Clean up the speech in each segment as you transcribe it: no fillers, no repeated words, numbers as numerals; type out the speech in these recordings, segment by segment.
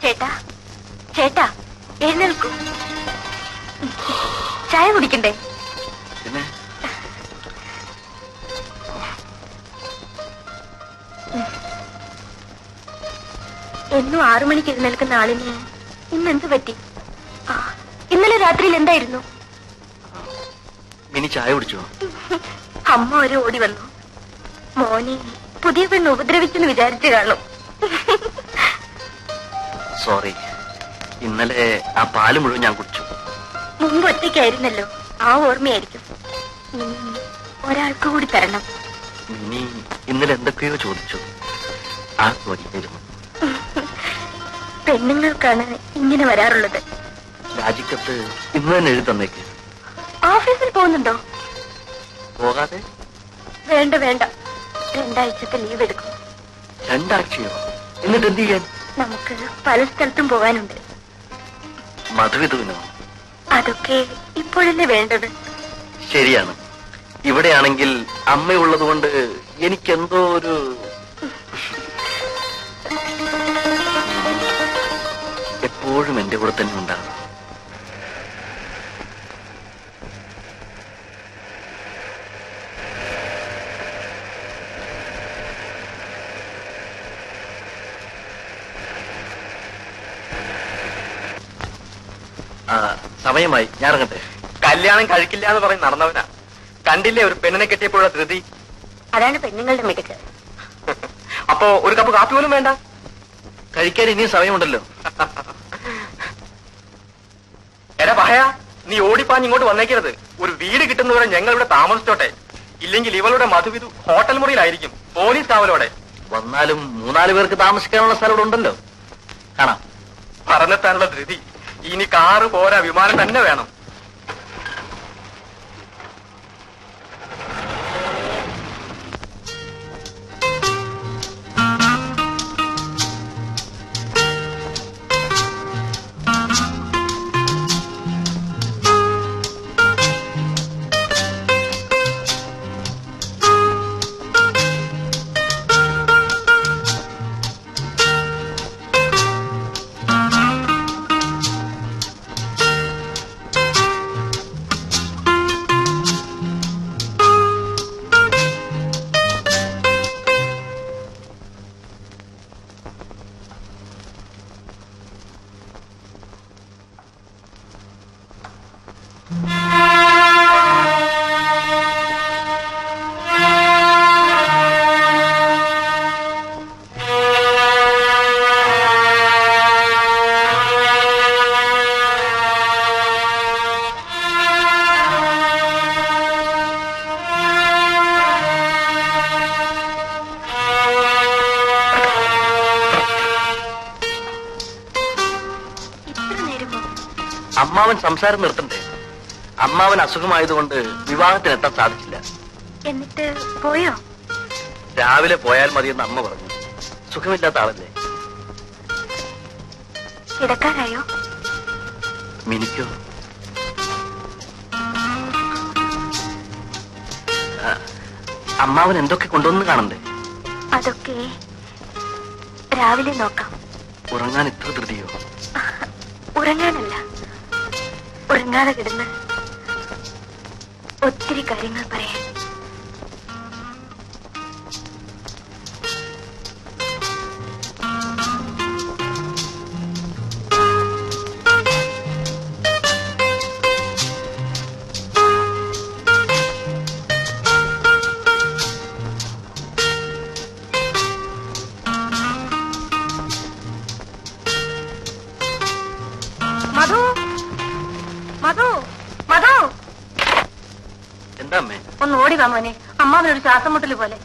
ചേട്ടാ ചേട്ടാ എഴുന്നേൽക്കൂ. ചായ കുടിക്കണ്ടേ? പിന്നെ എന്നും 6 മണിക്ക് എഴുന്നേൽക്കുന്ന ആളിന് ഇന്നെന്ത് പറ്റി? ഇന്നലെ രാത്രിയിൽ എന്തായിരുന്നു? മിനി ചായ കുടിച്ചോ? അമ്മ ഒരു ഓടി വന്നു. മോനെ പുതിയ പെണ്ണ് ഉപദ്രവിച്ചെന്ന് വിചാരിച്ചു കാണും. സോറി, ഇന്നലെ ആ പാല് മുഴുവൻ ഞാൻ കുടിച്ചു. മുമ്പ് ഒറ്റയ്ക്കായിരുന്നല്ലോ, ആ ഓർമ്മയായിരിക്കും. ഒരാൾക്ക് കൂടി തരണം. മിനി ഇന്നലെ എന്തൊക്കെയോ ചോദിച്ചു, ആ ചോദിക്കായിരുന്നു. പെണ്ണുങ്ങൾക്കാണ് ഇങ്ങനെ വരാറുള്ളത്. രാജിക്കത്ത് ഇന്ന് തന്നെ എഴുതി തന്നേക്ക്. ഓഫീസിൽ പോകുന്നുണ്ടോ? പോകാതെ? വേണ്ട വേണ്ട, 2 ആഴ്ചത്തെ ലീവ് എടുക്കും. 2 ആഴ്ചയോ? എന്നിട്ട് എന്ത് ചെയ്യാൻ? നമുക്ക് പല സ്ഥലത്തും പോകാനുണ്ട്. മധുവിധുവിനോ? അതൊക്കെ ഇപ്പോഴല്ലേ വേണ്ടത്. ശരിയാണ്, ഇവിടെയാണെങ്കിൽ അമ്മയുള്ളത് കൊണ്ട് എനിക്കെന്തോ ഒരു എപ്പോഴും എന്റെ കൂടെ തന്നെ ഉണ്ടാകും. സമയമായി, ഞാൻ ഇറങ്ങട്ടെ. കല്യാണം കഴിക്കില്ല എന്ന് പറഞ്ഞ് നടന്നവനാ. കണ്ടില്ലേ ഒരു പെണ്ണിനെ കെട്ടിയപ്പോഴുള്ള ധൃതി? അതാണ് പെണ്ണുങ്ങളുടെ മിടുക്ക്. അപ്പോ ഒരു കപ്പ് കാപ്പി പോലും വേണ്ട? കഴിക്കാൻ ഇനിയും സമയമുണ്ടല്ലോ. എടാ പഹയ, നീ ഓടിപ്പാഞ്ഞ് ഇങ്ങോട്ട് വന്നേക്കരുത്. ഒരു വീട് കിട്ടുന്നവരെ ഞങ്ങൾ ഇവിടെ താമസിച്ചോട്ടെ. ഇല്ലെങ്കിൽ ഇവളുടെ മധുവിധു ഹോട്ടൽ മുറിയിലായിരിക്കും, പോലീസ് കാവലോടെ. വന്നാലും 3-4 പേർക്ക് താമസിക്കാനുള്ള സ്ഥലം ഇവിടെ ഉണ്ടല്ലോ. കാണാം. പറഞ്ഞെത്താനുള്ള ധൃതി. ഇനി കാറ് പോരാ, വിമാനം തന്നെ വേണം. അമ്മാവൻ സംസാരം നിർത്തണ്ടേ? അമ്മാവൻ അസുഖമായതുകൊണ്ട് വിവാഹത്തിനെത്താൻ സാധിച്ചില്ല. എന്നിട്ട് പോയോ? രാവിലെ പോയാൽ മതിയെന്ന് അമ്മ പറഞ്ഞു. സുഖമില്ലാത്ത ആളല്ലേ. കിടക്കാനായോ? മിനിക്കോ? അമ്മാവൻ എന്തൊക്കെ കൊണ്ടുവന്ന് കാണണ്ടേ? അതൊക്കെ രാവിലെ നോക്കാം. ഉറങ്ങാൻ ഇത്ര ധൃതിയോ? ഉറങ്ങാനല്ല, ഉറങ്ങാതെ കിടന്ന് ഒത്തിരി കാര്യങ്ങൾ പറയാൻ. മധു, മധു, മധു, എന്താ അമ്മേ? ഒന്ന് ഓടി വാ മോനെ, അമ്മാവനൊരു ശ്വാസം മുട്ടല് പോലെ.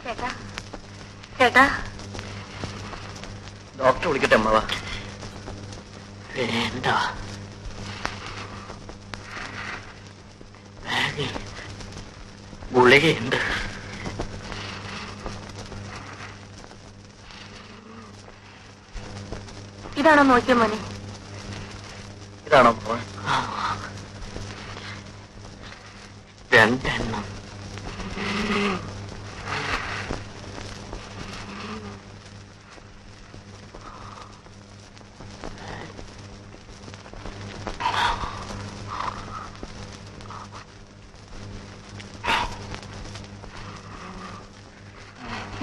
ചേട്ടാ, ചേട്ടാ, ഡോക്ടറെ വിളിക്കട്ടെ അമ്മാവ? വേണ്ട, ഗുളികയുണ്ട്. ഇതാണോ നോക്കിയ മോനെ? ഇതാണോ? രണ്ടെണ്ണം.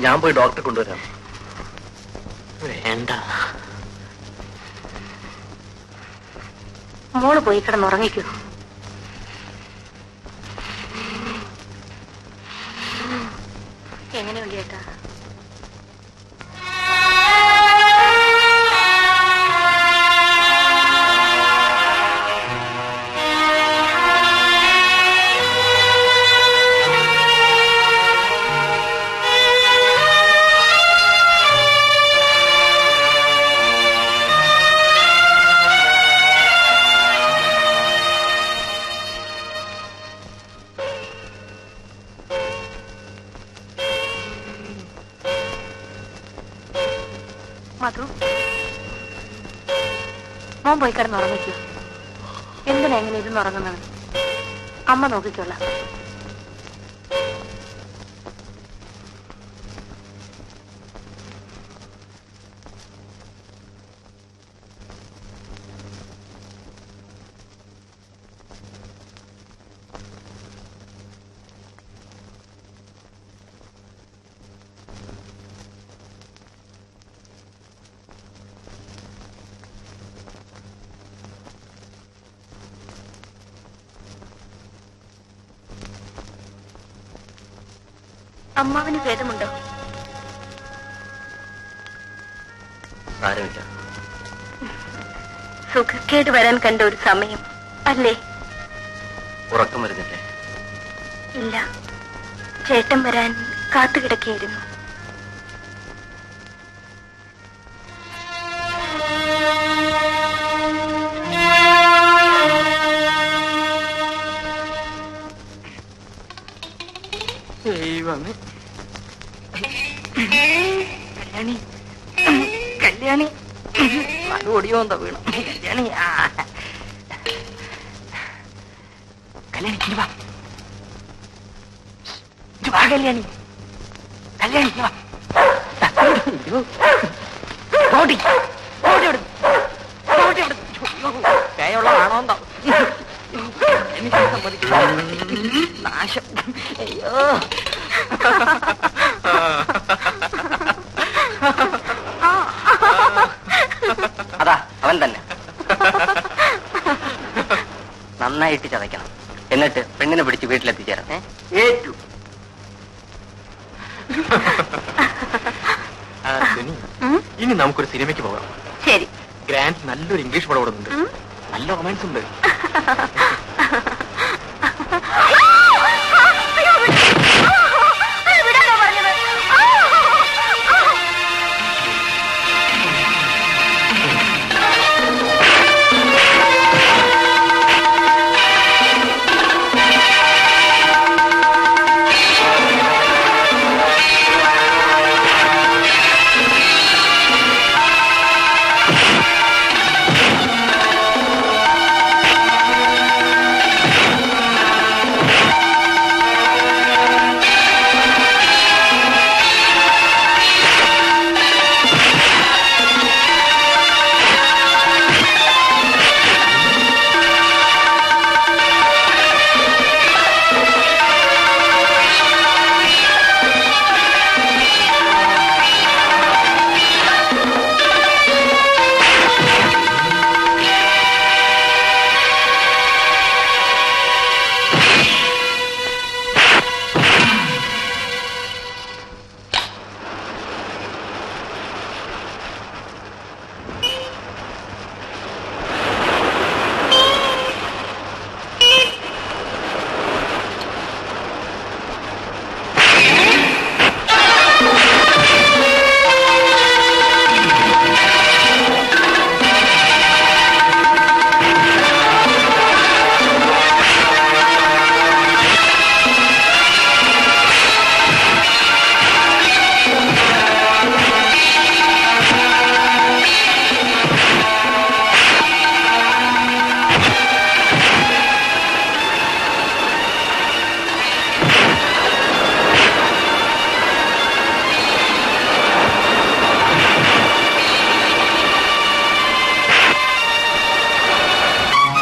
ഞാൻ പോയി ഡോക്ടറെ കൊണ്ടുവരാം. വേണ്ട. മോള് പോയി കിടന്നുറങ്ങിക്കൂ. എങ്ങനെയുണ്ട് ചേട്ടാ? മധു, മോൻ പോയി കിടന്നുറങ്ങിക്കൂ. എന്തിനാ എങ്ങനെ ഇരുന്ന് ഉറങ്ങുന്നത്? അമ്മ നോക്കിക്കോളാം. അമ്മാവിന് ഭേദമുണ്ടോ? സാരമില്ല. സുഖക്കേട് വരാൻ കണ്ട ഒരു സമയം അല്ലേ? ഉറക്കം വരുന്നില്ലേ? ഇല്ല, ചേട്ടൻ വരാൻ കാത്തുകിടക്കുകയായിരുന്നു. ദൈവമേ, കല്യാണി കല്യാണി ഓടിയോ എന്താ വീണു? കല്യാണി കല്യാണി ഇനി വാ, ഇനി വാ കല്യാണി, കല്യാണി ഇനി വാ. ഓടി ഓടി ഓടി പേയുള്ളതാണോ എന്തോ എനിക്ക് സമ്മതിക്കില്ല. നാശം. അയ്യോ, അതാ അവൻ തന്നെ. നന്നായിട്ട് ചതയ്ക്കണം, എന്നിട്ട് പെണ്ണിനെ പിടിച്ച് വീട്ടിലെത്തിച്ചേരാം. ഏറ്റു. ഇനി നമുക്കൊരു സിനിമയ്ക്ക് പോകാം. ശരി. ഗ്രാൻഡ് നല്ലൊരു ഇംഗ്ലീഷ് പടം ഓടുന്നുണ്ട്, നല്ല റൊമാൻസ് ഉണ്ട്.